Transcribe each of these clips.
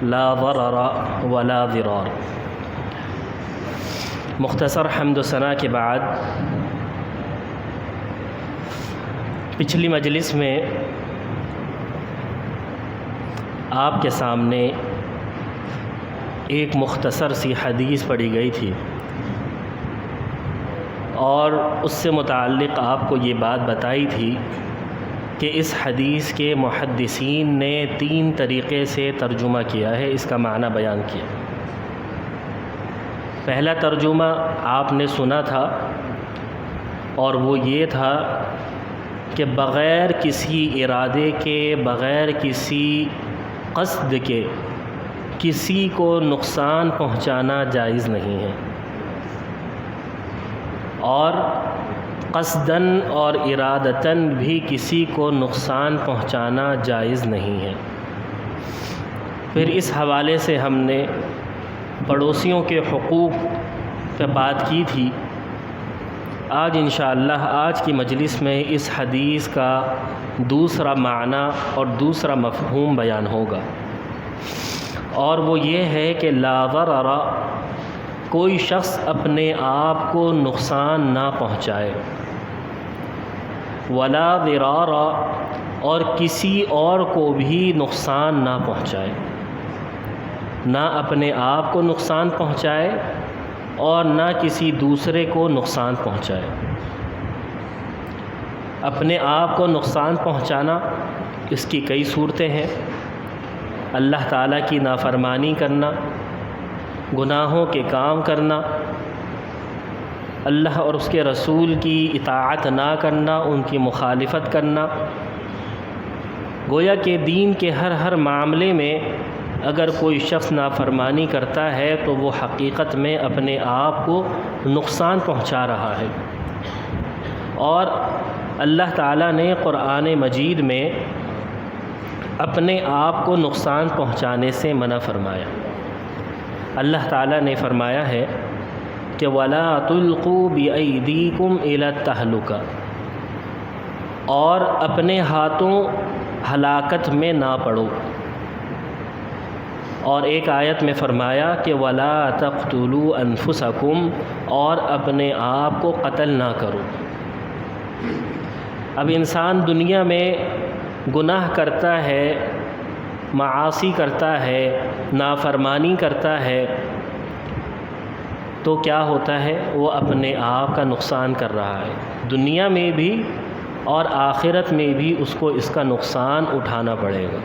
لا ضرر ولا ضرار۔ مختصر حمد و ثنا کے بعد پچھلی مجلس میں آپ کے سامنے ایک مختصر سی حدیث پڑھی گئی تھی، اور اس سے متعلق آپ کو یہ بات بتائی تھی کہ اس حدیث کے محدثین نے 3 طریقے سے ترجمہ کیا ہے، اس کا معنی بیان کیا۔ پہلا ترجمہ آپ نے سنا تھا، اور وہ یہ تھا کہ بغیر کسی ارادے کے، بغیر کسی قصد کے کسی کو نقصان پہنچانا جائز نہیں ہے، اور قصداً اور ارادتاً بھی کسی کو نقصان پہنچانا جائز نہیں ہے۔ پھر اس حوالے سے ہم نے پڑوسیوں کے حقوق پہ بات کی تھی۔ آج انشاءاللہ آج کی مجلس میں اس حدیث کا دوسرا معنی اور دوسرا مفہوم بیان ہوگا، اور وہ یہ ہے کہ لا ضرر، کوئی شخص اپنے آپ کو نقصان نہ پہنچائے، ولا ضرار، اور کسی اور کو بھی نقصان نہ پہنچائے، نہ اپنے آپ کو نقصان پہنچائے اور نہ کسی دوسرے کو نقصان پہنچائے۔ اپنے آپ کو نقصان پہنچانا اس کی کئی صورتیں ہیں۔ اللہ تعالیٰ کی نافرمانی کرنا، گناہوں کے کام کرنا، اللہ اور اس کے رسول کی اطاعت نہ کرنا، ان کی مخالفت کرنا۔ گویا کہ دین کے ہر معاملے میں اگر کوئی شخص نافرمانی کرتا ہے تو وہ حقیقت میں اپنے آپ کو نقصان پہنچا رہا ہے، اور اللہ تعالیٰ نے قرآن مجید میں اپنے آپ کو نقصان پہنچانے سے منع فرمایا۔ اللہ تعالیٰ نے فرمایا ہے کہ وَلَا تُلْقُوا بِأَيْدِيكُمْ إِلَى التَّهْلُكَةِ، اور اپنے ہاتھوں ہلاکت میں نہ پڑو۔ اور ایک آیت میں فرمایا کہ وَلَا تَقْتُلُوا أَنفُسَكُمْ، اور اپنے آپ کو قتل نہ کرو۔ اب انسان دنیا میں گناہ کرتا ہے، معاصی کرتا ہے، نافرمانی کرتا ہے، تو کیا ہوتا ہے؟ وہ اپنے آپ کا نقصان کر رہا ہے، دنیا میں بھی اور آخرت میں بھی اس کو اس کا نقصان اٹھانا پڑے گا۔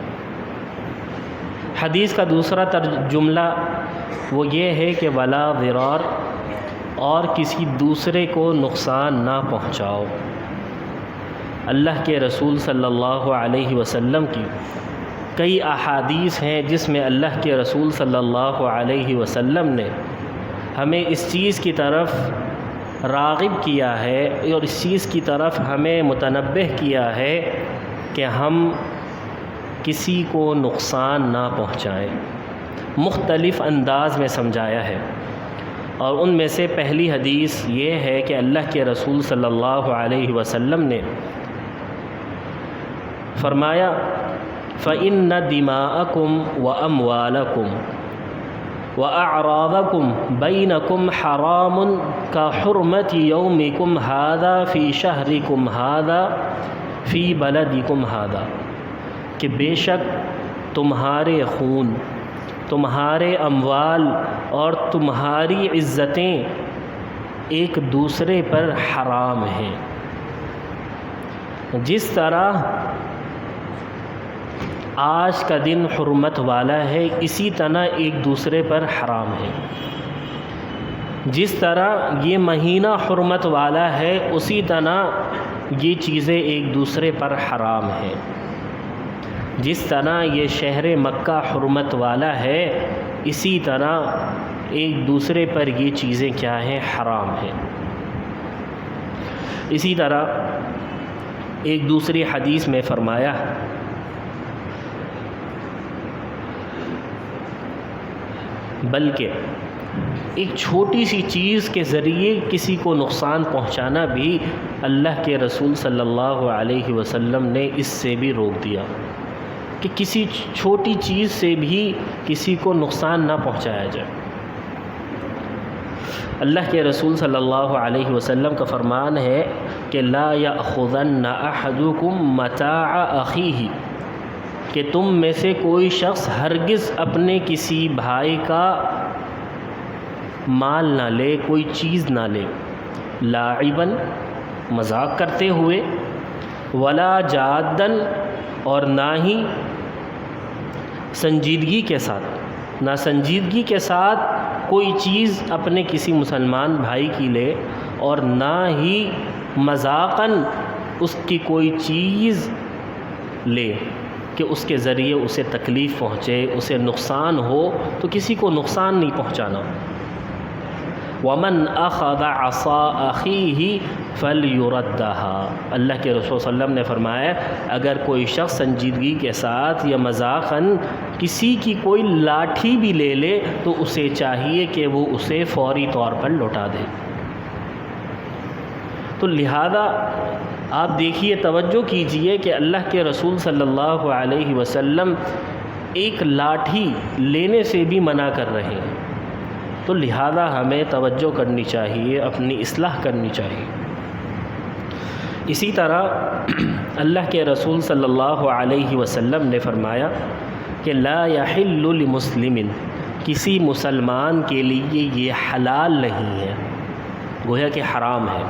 حدیث کا دوسرا جملہ وہ یہ ہے کہ ولا ضرار، اور کسی دوسرے کو نقصان نہ پہنچاؤ۔ اللہ کے رسول صلی اللہ علیہ وسلم کی کئی احادیث ہیں جس میں اللہ کے رسول صلی اللہ علیہ وسلم نے ہمیں اس چیز کی طرف راغب کیا ہے اور اس چیز کی طرف ہمیں متنبہ کیا ہے کہ ہم کسی کو نقصان نہ پہنچائیں، مختلف انداز میں سمجھایا ہے۔ اور ان میں سے پہلی حدیث یہ ہے کہ اللہ کے رسول صلی اللہ علیہ وسلم نے فرمایا فَإِنَّ دِمَاءَكُمْ وَأَمْوَالَكُمْ وَأَعْرَاضَكُمْ بَيْنَكُمْ حَرَامٌ كَحُرْمَةِ يَوْمِكُمْ هَذَا فِي شَهْرِكُمْ هَذَا فِي بَلَدِكُمْ هَذَا، کہ بے شک تمہارے خون، تمہارے اموال اور تمہاری عزتیں ایک دوسرے پر حرام ہیں، جس طرح آج کا دن حرمت والا ہے اسی طرح ایک دوسرے پر حرام ہے، جس طرح یہ مہینہ حرمت والا ہے اسی طرح یہ چیزیں ایک دوسرے پر حرام ہیں، جس طرح یہ شہر مکہ حرمت والا ہے اسی طرح ایک دوسرے پر یہ چیزیں کیا ہیں؟ حرام ہیں۔ اسی طرح ایک دوسری حدیث میں فرمایا بلکہ ایک چھوٹی سی چیز کے ذریعے کسی کو نقصان پہنچانا بھی اللہ کے رسول صلی اللہ علیہ وسلم نے اس سے بھی روک دیا۔ کہ کسی چھوٹی چیز سے بھی کسی کو نقصان نہ پہنچایا جائے۔ اللہ کے رسول صلی اللہ علیہ وسلم کا فرمان ہے کہ لا یأخذن احدکم متاع اخیہ، کہ تم میں سے کوئی شخص ہرگز اپنے کسی بھائی کا مال نہ لے، کوئی چیز نہ لے، لاعباً مذاق کرتے ہوئے، ولا جادن اور نہ ہی سنجیدگی کے ساتھ، نہ سنجیدگی کے ساتھ کوئی چیز اپنے کسی مسلمان بھائی کی لے، اور نہ ہی مذاقاً اس کی کوئی چیز لے کہ اس کے ذریعے اسے تکلیف پہنچے، اسے نقصان ہو، تو کسی کو نقصان نہیں پہنچانا۔ وَمَنْ أَخَذَ عَصَا أَخِيهِ فَلْيُرَدَّهَا، اللہ کے رسول صلی اللہ علیہ وسلم نے فرمایا اگر کوئی شخص سنجیدگی کے ساتھ یا مذاقاً کسی کی کوئی لاٹھی بھی لے لے تو اسے چاہیے کہ وہ اسے فوری طور پر لوٹا دے۔ تو لہذا آپ دیکھیے، توجہ کیجئے کہ اللہ کے رسول صلی اللہ علیہ وسلم ایک لاٹھی لینے سے بھی منع کر رہے ہیں، تو لہذا ہمیں توجہ کرنی چاہیے، اپنی اصلاح کرنی چاہیے۔ اسی طرح اللہ کے رسول صلی اللہ علیہ وسلم نے فرمایا کہ لا یحل لمسلم، کسی مسلمان کے لیے یہ حلال نہیں ہے، گویا کہ حرام ہے۔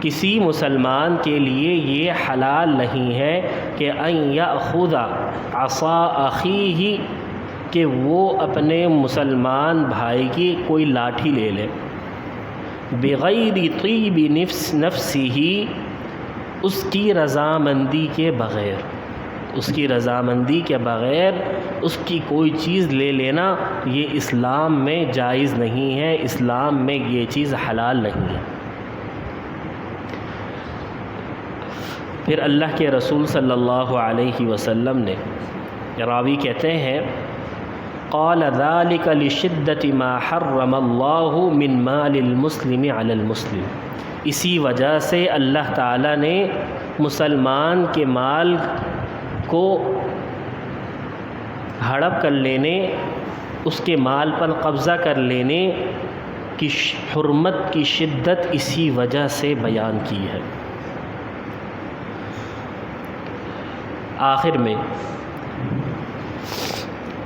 کسی مسلمان کے لیے یہ حلال نہیں ہے کہ ان یأخذ عصا اخیہ، کہ وہ اپنے مسلمان بھائی کی کوئی لاٹھی لے لے، بغیر طیب نفسہ، اس کی رضامندی کے بغیر، اس کی رضامندی کے بغیر اس کی کوئی چیز لے لینا یہ اسلام میں جائز نہیں ہے، اسلام میں یہ چیز حلال نہیں ہے۔ پھر اللہ کے رسول صلی اللہ علیہ وسلم نے، راوی کہتے ہیں قال ذلك لشدة ما حرم اللہ من مال المسلم علی المسلم، اسی وجہ سے اللہ تعالیٰ نے مسلمان کے مال کو ہڑپ کر لینے، اس کے مال پر قبضہ کر لینے کی حرمت کی شدت اسی وجہ سے بیان کی ہے۔ آخر میں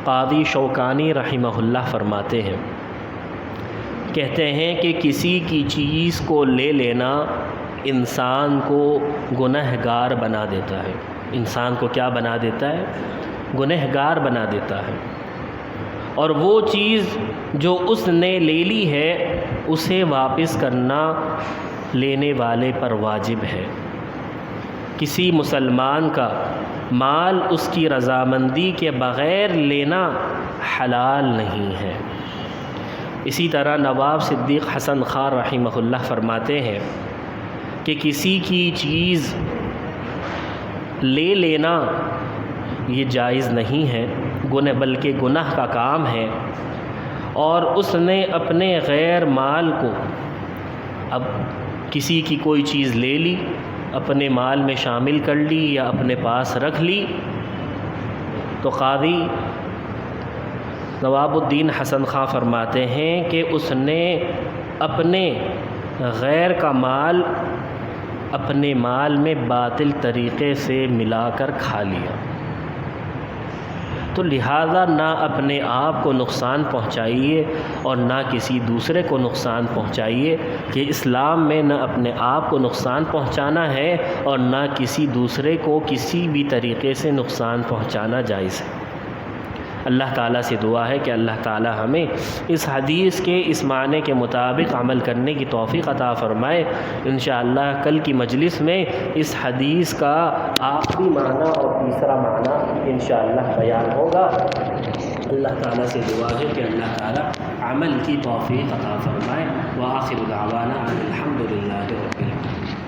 قاضی شوکانی رحمہ اللہ فرماتے ہیں، کہتے ہیں کہ کسی کی چیز کو لے لینا انسان کو گنہگار بنا دیتا ہے، انسان کو کیا بنا دیتا ہے؟ گنہگار بنا دیتا ہے، اور وہ چیز جو اس نے لے لی ہے اسے واپس کرنا لینے والے پر واجب ہے۔ کسی مسلمان کا مال اس کی رضامندی کے بغیر لینا حلال نہیں ہے۔ اسی طرح نواب صدیق حسن خان رحمہ اللہ فرماتے ہیں کہ کسی کی چیز لے لینا یہ جائز نہیں ہے، بلکہ گناہ کا کام ہے، اور اس نے اپنے غیر مال کو، اب کسی کی کوئی چیز لے لی، اپنے مال میں شامل کر لی یا اپنے پاس رکھ لی، تو قاضی نواب الدین حسن خان فرماتے ہیں کہ اس نے اپنے غیر کا مال اپنے مال میں باطل طریقے سے ملا کر کھا لیا، تو لہذا نہ اپنے آپ کو نقصان پہنچائیے اور نہ کسی دوسرے کو نقصان پہنچائیے، کہ اسلام میں نہ اپنے آپ کو نقصان پہنچانا ہے اور نہ کسی دوسرے کو کسی بھی طریقے سے نقصان پہنچانا جائز ہے۔ اللہ تعالیٰ سے دعا ہے کہ اللہ تعالیٰ ہمیں اس حدیث کے اس معنی کے مطابق عمل کرنے کی توفیق عطا فرمائے۔ انشاءاللہ کل کی مجلس میں اس حدیث کا آخری معنی اور تیسرا معنی انشاءاللہ بیان ہوگا۔ اللہ تعالیٰ سے دعا ہے کہ اللہ تعالیٰ عمل کی توفیق عطا فرمائے۔ وآخر دعوانا ان الحمد للہ رب العالمین۔